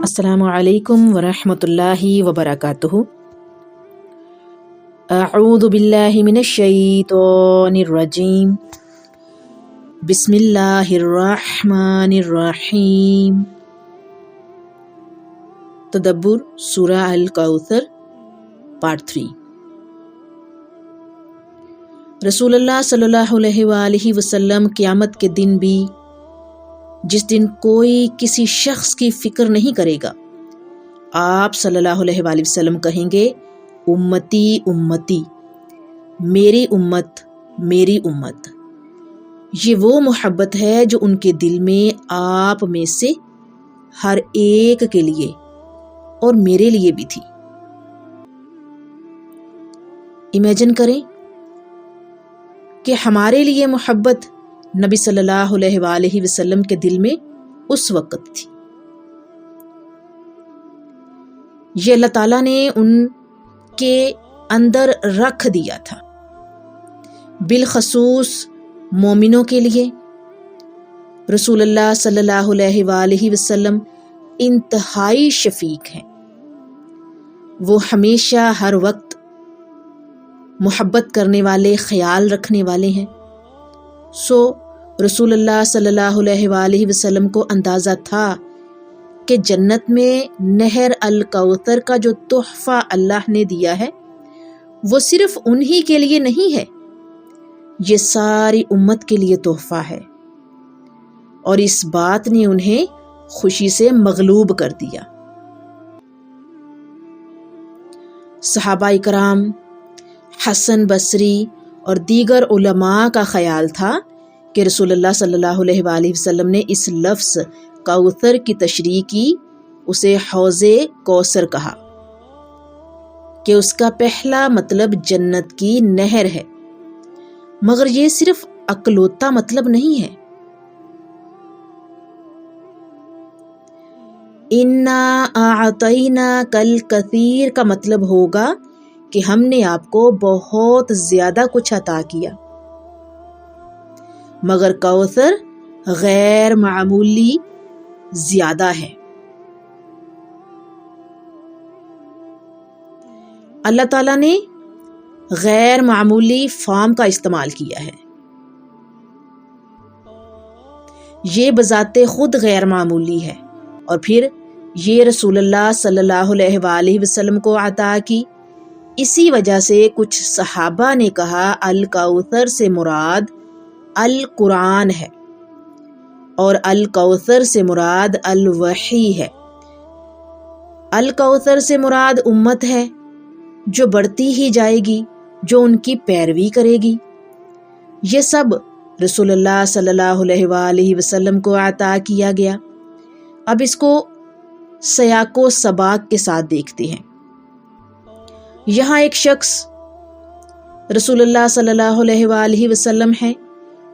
السلام علیکم ورحمۃ اللہ وبرکاتہ۔ اعوذ باللہ من الشیطان الرجیم، بسم اللہ الرحمن الرحیم۔ تدبر سورہ الکوثر پارٹ 3۔ رسول اللہ صلی اللہ علیہ وآلہ وسلم قیامت کے دن بھی، جس دن کوئی کسی شخص کی فکر نہیں کرے گا، آپ صلی اللہ علیہ وآلہ وسلم کہیں گے امتی امتی، میری امت میری امت۔ یہ وہ محبت ہے جو ان کے دل میں آپ میں سے ہر ایک کے لیے اور میرے لیے بھی تھی۔ امیجن کریں کہ ہمارے لیے محبت نبی صلی اللہ علیہ وآلہ وسلم کے دل میں اس وقت تھی۔ یہ اللہ تعالیٰ نے ان کے اندر رکھ دیا تھا، بالخصوص مومنوں کے لیے۔ رسول اللہ صلی اللہ علیہ وآلہ وسلم انتہائی شفیق ہیں، وہ ہمیشہ ہر وقت محبت کرنے والے، خیال رکھنے والے ہیں۔ سو رسول اللہ صلی اللہ علیہ وآلہ وسلم کو اندازہ تھا کہ جنت میں نہر الکوثر کا جو تحفہ اللہ نے دیا ہے وہ صرف انہی کے لیے نہیں ہے، یہ ساری امت کے لیے تحفہ ہے، اور اس بات نے انہیں خوشی سے مغلوب کر دیا۔ صحابہ کرام، حسن بصری اور دیگر علماء کا خیال تھا کہ رسول اللہ صلی اللہ علیہ وآلہ وسلم نے اس لفظ کوثر کی تشریح کی، اسے حوض کوثر کہا کہ اس کا پہلا مطلب جنت کی نہر ہے، مگر یہ صرف اکلوتا مطلب نہیں ہے۔ انا اعطیناک الکثیر کا مطلب ہوگا کہ ہم نے آپ کو بہت زیادہ کچھ عطا کیا، مگر کوثر غیر معمولی زیادہ ہے۔ اللہ تعالیٰ نے غیر معمولی فارم کا استعمال کیا ہے، یہ بذات خود غیر معمولی ہے، اور پھر یہ رسول اللہ صلی اللہ علیہ وآلہ وسلم کو عطا کی۔ اسی وجہ سے کچھ صحابہ نے کہا الکوثر سے مراد القرآن ہے، اور الکوثر سے مراد الوحی ہے۔ الکوثر سے مراد امت ہے جو بڑھتی ہی جائے گی، جو ان کی پیروی کرے گی۔ یہ سب رسول اللہ صلی اللہ علیہ وآلہ وسلم کو عطا کیا گیا۔ اب اس کو سیاق و سباق کے ساتھ دیکھتے ہیں۔ یہاں ایک شخص رسول اللہ صلی اللہ علیہ وآلہ وسلم ہیں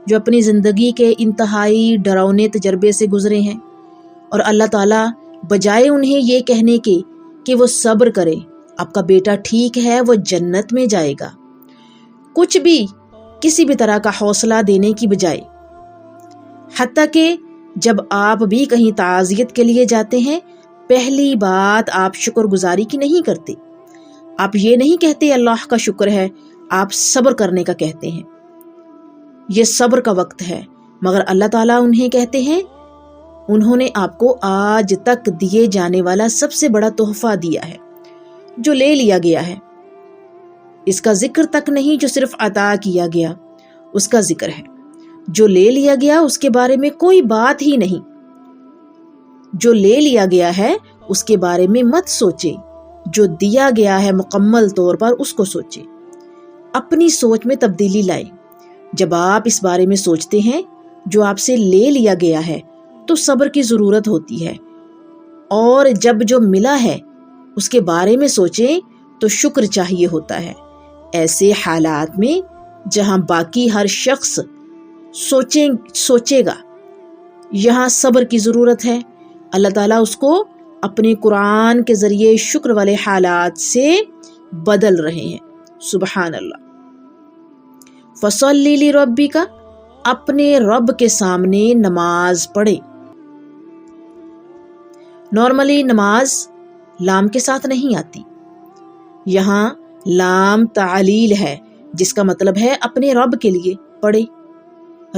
جو اپنی زندگی کے انتہائی ڈراؤنے تجربے سے گزرے ہیں، اور اللہ تعالیٰ بجائے انہیں یہ کہنے کے کہ وہ صبر کرے، آپ کا بیٹا ٹھیک ہے، وہ جنت میں جائے گا، کچھ بھی کسی بھی طرح کا حوصلہ دینے کی بجائے، حتیٰ کہ جب آپ بھی کہیں تعزیت کے لیے جاتے ہیں، پہلی بات آپ شکر گزاری کی نہیں کرتے، آپ یہ نہیں کہتے اللہ کا شکر ہے، آپ صبر کرنے کا کہتے ہیں۔ یہ صبر کا وقت ہے، مگر اللہ تعالیٰ انہیں کہتے ہیں انہوں نے آپ کو آج تک دیے جانے والا سب سے بڑا تحفہ دیا ہے جو لے لیا گیا ہے۔ اس کا ذکر تک نہیں جو صرف عطا کیا گیا، اس کا ذکر ہے۔ جو لے لیا گیا اس کے بارے میں کوئی بات ہی نہیں، جو لے لیا گیا ہے اس کے بارے میں مت سوچے، جو دیا گیا ہے مکمل طور پر اس کو سوچے، اپنی سوچ میں تبدیلی لائے۔ جب آپ اس بارے میں سوچتے ہیں جو آپ سے لے لیا گیا ہے تو صبر کی ضرورت ہوتی ہے، اور جب جو ملا ہے اس کے بارے میں سوچیں تو شکر چاہیے ہوتا ہے۔ ایسے حالات میں جہاں باقی ہر شخص سوچے گا، یہاں صبر کی ضرورت ہے۔ اللہ تعالیٰ اس کو اپنے قرآن کے ذریعے شکر والے حالات سے بدل رہے ہیں۔ سبحان اللہ۔ فَصَلِّ لِرَبِّكَ، اپنے رب کے سامنے نماز پڑھے۔ نارملی نماز لام کے ساتھ نہیں آتی، یہاں لام تعلیل ہے، جس کا مطلب ہے اپنے رب کے لیے پڑھے۔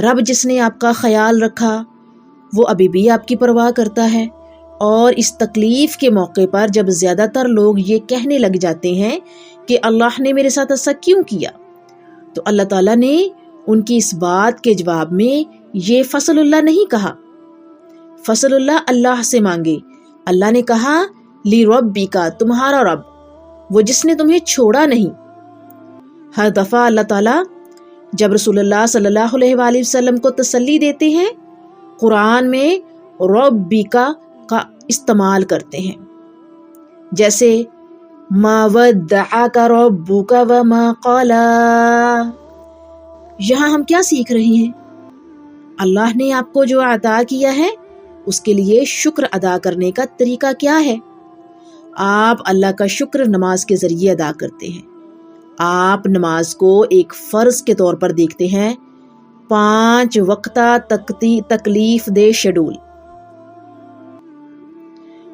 رب جس نے آپ کا خیال رکھا وہ ابھی بھی آپ کی پرواہ کرتا ہے، اور اس تکلیف کے موقع پر جب زیادہ تر لوگ یہ کہنے لگ جاتے ہیں کہ اللہ نے میرے ساتھ ایسا کیوں کیا، تو اللہ تعالیٰ نے ان کی اس بات کے جواب میں یہ فضل اللہ نہیں کہا۔ فضل اللہ اللہ سے مانگے۔ اللہ نے کہا لی ربی کا، تمہارا رب، وہ جس نے تمہیں چھوڑا نہیں۔ ہر دفعہ اللہ تعالیٰ جب رسول اللہ صلی اللہ علیہ وآلہ وسلم کو تسلی دیتے ہیں، قرآن میں ربی کا استعمال کرتے ہیں، جیسے ما ودعک ربک وما قلا۔ یہاں ہم کیا سیکھ رہے ہیں؟ اللہ نے آپ کو جو عطا کیا ہے اس کے لیے شکر ادا کرنے کا طریقہ کیا ہے؟ آپ اللہ کا شکر نماز کے ذریعے ادا کرتے ہیں۔ آپ نماز کو ایک فرض کے طور پر دیکھتے ہیں، 5 وقتہ تکلیف دہ شیڈول،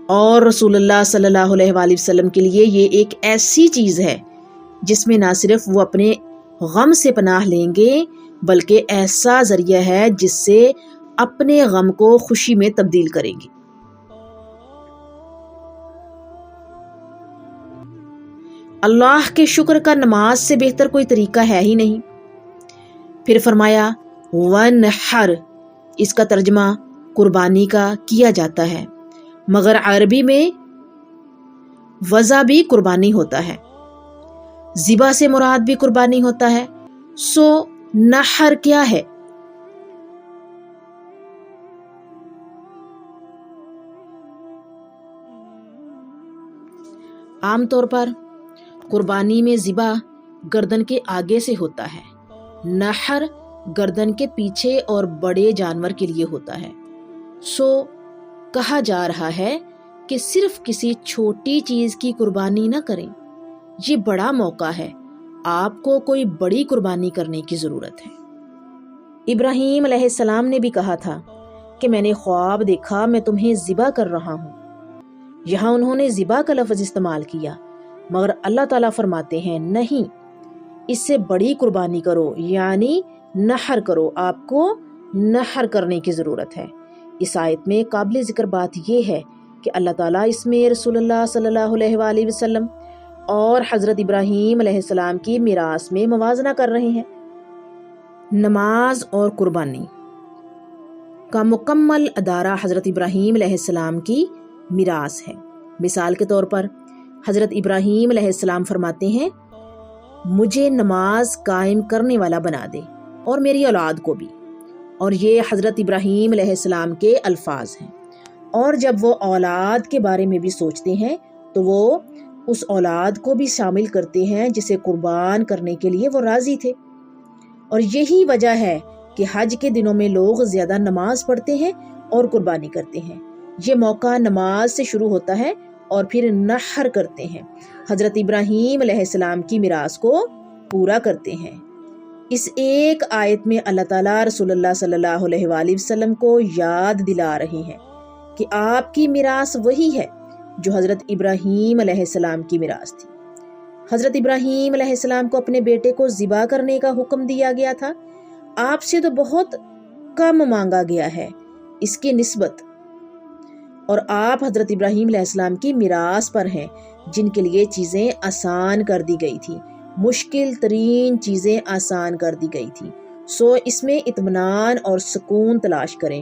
اور رسول اللہ صلی اللہ علیہ وآلہ وسلم کے لیے یہ ایک ایسی چیز ہے جس میں نہ صرف وہ اپنے غم سے پناہ لیں گے بلکہ ایسا ذریعہ ہے جس سے اپنے غم کو خوشی میں تبدیل کریں گے۔ اللہ کے شکر کا نماز سے بہتر کوئی طریقہ ہے ہی نہیں۔ پھر فرمایا وَانْحَرْ، اس کا ترجمہ قربانی کا کیا جاتا ہے، مگر عربی میں وضع بھی قربانی ہوتا ہے، ذبح سے مراد بھی قربانی ہوتا ہے۔ سو نحر کیا ہے؟ عام طور پر قربانی میں ذبح گردن کے آگے سے ہوتا ہے، نحر گردن کے پیچھے اور بڑے جانور کے لیے ہوتا ہے۔ سو کہا جا رہا ہے کہ صرف کسی چھوٹی چیز کی قربانی نہ کریں، یہ بڑا موقع ہے، آپ کو کوئی بڑی قربانی کرنے کی ضرورت ہے۔ ابراہیم علیہ السلام نے بھی کہا تھا کہ میں نے خواب دیکھا میں تمہیں ذبح کر رہا ہوں۔ یہاں انہوں نے ذبح کا لفظ استعمال کیا، مگر اللہ تعالیٰ فرماتے ہیں نہیں، اس سے بڑی قربانی کرو، یعنی نحر کرو، آپ کو نحر کرنے کی ضرورت ہے۔ اس آیت میں قابل ذکر بات یہ ہے کہ اللہ تعالیٰ اس میں رسول اللہ صلی اللہ علیہ وآلہ وسلم اور حضرت ابراہیم علیہ السلام کی میراث میں موازنہ کر رہے ہیں۔ نماز اور قربانی کا مکمل ادارہ حضرت ابراہیم علیہ السلام کی میراث ہے۔ مثال کے طور پر حضرت ابراہیم علیہ السلام فرماتے ہیں مجھے نماز قائم کرنے والا بنا دے اور میری اولاد کو بھی، اور یہ حضرت ابراہیم علیہ السلام کے الفاظ ہیں، اور جب وہ اولاد کے بارے میں بھی سوچتے ہیں تو وہ اس اولاد کو بھی شامل کرتے ہیں جسے قربان کرنے کے لیے وہ راضی تھے۔ اور یہی وجہ ہے کہ حج کے دنوں میں لوگ زیادہ نماز پڑھتے ہیں اور قربانی کرتے ہیں۔ یہ موقع نماز سے شروع ہوتا ہے اور پھر نحر کرتے ہیں، حضرت ابراہیم علیہ السلام کی میراث کو پورا کرتے ہیں۔ اس ایک آیت میں اللہ تعالیٰ رسول اللہ صلی اللہ علیہ وآلہ وسلم کو یاد دلا رہے ہیں کہ آپ کی میراث وہی ہے جو حضرت ابراہیم علیہ السلام کی میراث تھی۔ حضرت ابراہیم علیہ السلام کو اپنے بیٹے کو ذبح کرنے کا حکم دیا گیا تھا، آپ سے تو بہت کم مانگا گیا ہے اس کی نسبت، اور آپ حضرت ابراہیم علیہ السلام کی میراث پر ہیں جن کے لیے چیزیں آسان کر دی گئی تھی، مشکل ترین چیزیں آسان کر دی گئی تھی۔ سو اس میں اطمینان اور سکون تلاش کریں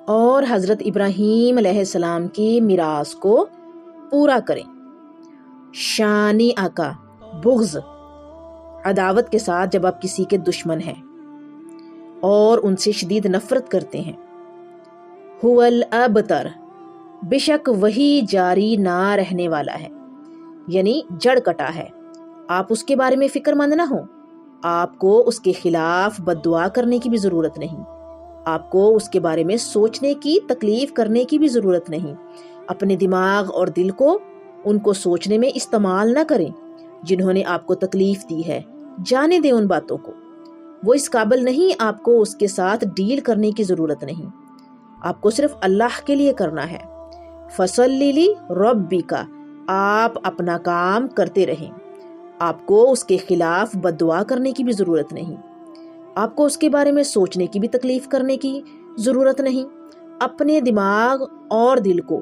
اور حضرت ابراہیم علیہ السلام کی میراث کو پورا کریں۔ شانی آقا، بغض، عداوت کے ساتھ جب آپ کسی کے دشمن ہیں اور ان سے شدید نفرت کرتے ہیں۔ هو الابتر، بے شک وہی جاری نہ رہنے والا ہے، یعنی جڑ کٹا ہے، آپ اس کے بارے میں فکر مند نہ ہوں، آپ کو اس کے خلاف بد دعا کرنے کی بھی ضرورت نہیں، آپ کو اس کے بارے میں سوچنے کی، تکلیف کرنے کی بھی ضرورت نہیں۔ اپنے دماغ اور دل کو ان کو سوچنے میں استعمال نہ کریں جنہوں نے آپ کو تکلیف دی ہے، جانے دیں ان باتوں کو، وہ اس قابل نہیں، آپ کو اس کے ساتھ ڈیل کرنے کی ضرورت نہیں۔ آپ کو صرف اللہ کے لیے کرنا ہے۔ فصلی لربک، آپ اپنا کام کرتے رہیں، آپ کو اس کے خلاف بد دعا کرنے کی بھی ضرورت نہیں، آپ کو اس کے بارے میں سوچنے کی بھی تکلیف کرنے کی ضرورت نہیں۔ اپنے دماغ اور دل کو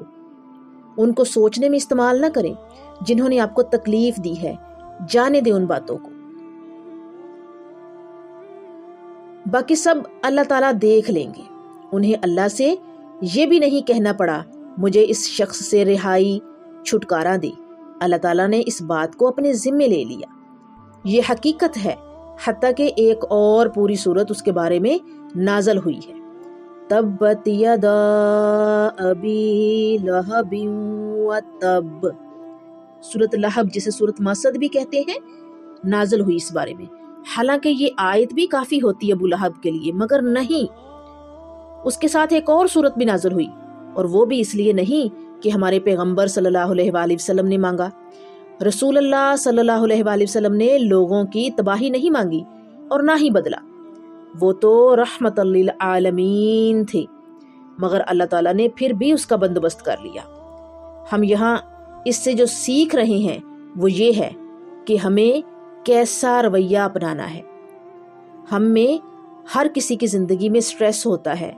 ان کو سوچنے میں استعمال نہ کریں جنہوں نے آپ کو تکلیف دی ہے، جانے دیں ان باتوں کو، باقی سب اللہ تعالیٰ دیکھ لیں گے۔ انہیں اللہ سے یہ بھی نہیں کہنا پڑا مجھے اس شخص سے رہائی، چھٹکارا دے، اللہ تعالیٰ نے اس بات کو اپنے ذمے لے لیا۔ یہ حقیقت ہے، حتیٰ کہ ایک اور پوری صورت اس کے بارے میں نازل ہوئی ہے۔ تبت یدا ابی لہب وتب، سورۃ لہب جسے سورۃ مسد بھی کہتے ہیں، نازل ہوئی اس بارے میں۔ حالانکہ یہ آیت بھی کافی ہوتی ہے ابو لہب کے لیے، مگر نہیں، اس کے ساتھ ایک اور صورت بھی نازل ہوئی، اور وہ بھی اس لیے نہیں کہ ہمارے پیغمبر صلی اللہ علیہ وآلہ وسلم نے مانگا۔ رسول اللہ صلی اللہ علیہ وآلہ وسلم نے لوگوں کی تباہی نہیں مانگی اور نہ ہی بدلہ، وہ تو رحمت للعالمین تھے، مگر اللہ تعالیٰ نے پھر بھی اس کا بندوبست کر لیا۔ ہم یہاں اس سے جو سیکھ رہے ہیں وہ یہ ہے کہ ہمیں کیسا رویہ اپنانا ہے۔ ہم میں ہر کسی کی زندگی میں سٹریس ہوتا ہے،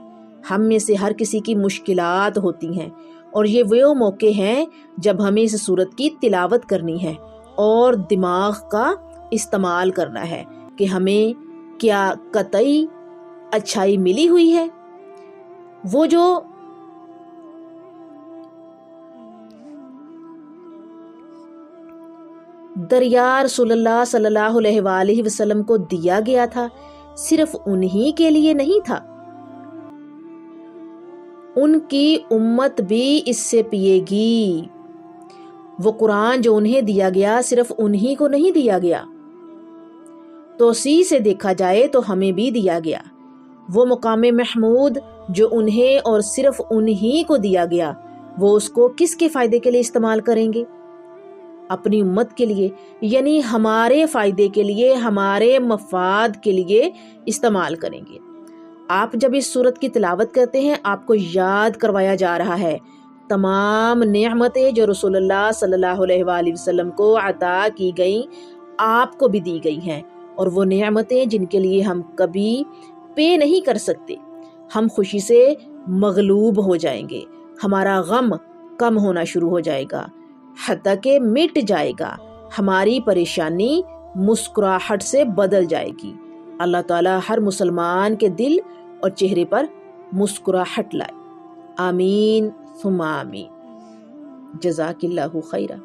ہم میں سے ہر کسی کی مشکلات ہوتی ہیں، اور یہ وہ موقع ہیں جب ہمیں اس صورت کی تلاوت کرنی ہے اور دماغ کا استعمال کرنا ہے کہ ہمیں کیا قطعی اچھائی ملی ہوئی ہے۔ وہ جو دریا رسول اللہ صلی اللہ علیہ وآلہ وسلم کو دیا گیا تھا، صرف انہی کے لیے نہیں تھا، ان کی امت بھی اس سے پیے گی۔ وہ قرآن جو انہیں دیا گیا صرف انہی کو نہیں دیا گیا، توسیع سے دیکھا جائے تو ہمیں بھی دیا گیا۔ وہ مقام محمود جو انہیں اور صرف انہی کو دیا گیا، وہ اس کو کس کے فائدے کے لیے استعمال کریں گے؟ اپنی امت کے لیے، یعنی ہمارے فائدے کے لیے، ہمارے مفاد کے لیے استعمال کریں گے۔ آپ جب اس سورت کی تلاوت کرتے ہیں، آپ کو یاد کروایا جا رہا ہے تمام نعمتیں جو رسول اللہ صلی اللہ علیہ وآلہ وسلم کو عطا کی گئیں، آپ کو بھی دی گئی ہیں، اور وہ نعمتیں جن کے لیے ہم کبھی پے نہیں کر سکتے۔ ہم خوشی سے مغلوب ہو جائیں گے، ہمارا غم کم ہونا شروع ہو جائے گا، حتیٰ کہ مٹ جائے گا، ہماری پریشانی مسکراہٹ سے بدل جائے گی۔ اللہ تعالیٰ ہر مسلمان کے دل اور چہرے پر مسکراہٹ لائے۔ آمین ثم آمین۔ جزاک اللہ خیرہ۔